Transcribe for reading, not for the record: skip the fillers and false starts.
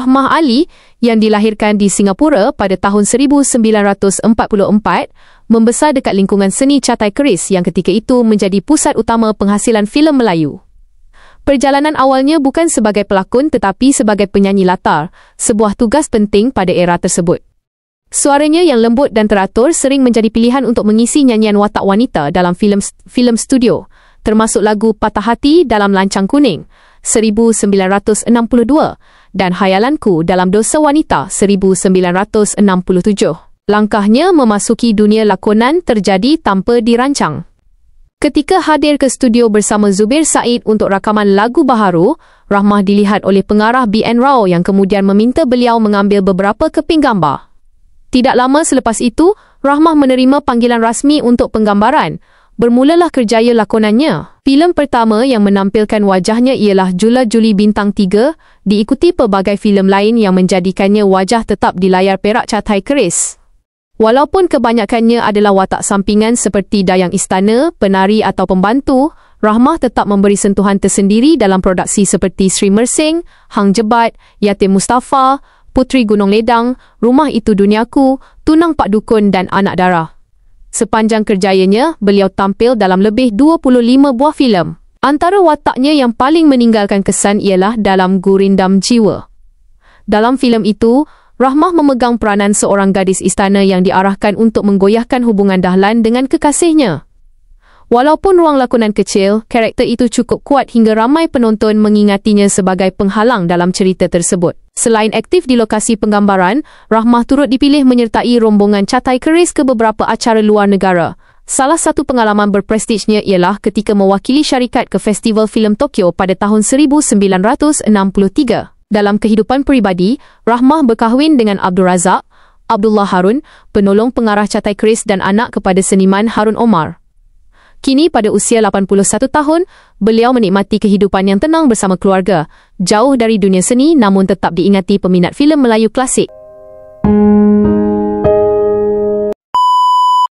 Rahmah Ali yang dilahirkan di Singapura pada tahun 1944 membesar dekat lingkungan seni Catai Keris yang ketika itu menjadi pusat utama penghasilan filem Melayu. Perjalanan awalnya bukan sebagai pelakon tetapi sebagai penyanyi latar, sebuah tugas penting pada era tersebut. Suaranya yang lembut dan teratur sering menjadi pilihan untuk mengisi nyanyian watak wanita dalam filem studio, termasuk lagu Patah Hati dalam Lancang Kuning 1962 dan Hayalanku dalam Dosa Wanita 1967. Langkahnya memasuki dunia lakonan terjadi tanpa dirancang. Ketika hadir ke studio bersama Zubir Said untuk rakaman lagu baharu, Rahmah dilihat oleh pengarah B.N. Rao yang kemudian meminta beliau mengambil beberapa keping gambar. Tidak lama selepas itu, Rahmah menerima panggilan rasmi untuk penggambaran. Bermulalah kerjaya lakonannya. Filem pertama yang menampilkan wajahnya ialah Jula Juli Bintang 3, diikuti pelbagai filem lain yang menjadikannya wajah tetap di layar perak Catai Keris. Walaupun kebanyakannya adalah watak sampingan seperti Dayang Istana, penari atau pembantu, Rahmah tetap memberi sentuhan tersendiri dalam produksi seperti Sri Mersing, Hang Jebat, Yatim Mustafa, Puteri Gunung Ledang, Rumah Itu Duniaku, Tunang Pak Dukun dan Anak Darah. Sepanjang kerjayanya, beliau tampil dalam lebih 25 buah filem. Antara wataknya yang paling meninggalkan kesan ialah dalam Gurindam Jiwa. Dalam filem itu, Rahmah memegang peranan seorang gadis istana yang diarahkan untuk menggoyahkan hubungan Dahlan dengan kekasihnya. Walaupun ruang lakonan kecil, karakter itu cukup kuat hingga ramai penonton mengingatinya sebagai penghalang dalam cerita tersebut. Selain aktif di lokasi penggambaran, Rahmah turut dipilih menyertai rombongan Catai Keris ke beberapa acara luar negara. Salah satu pengalaman berprestijnya ialah ketika mewakili syarikat ke Festival Filem Tokyo pada tahun 1963. Dalam kehidupan peribadi, Rahmah berkahwin dengan Abdul Razak, Abdullah Harun, penolong pengarah Catai Keris dan anak kepada seniman Harun Omar. Kini pada usia 81 tahun, beliau menikmati kehidupan yang tenang bersama keluarga, jauh dari dunia seni namun tetap diingati peminat filem Melayu klasik.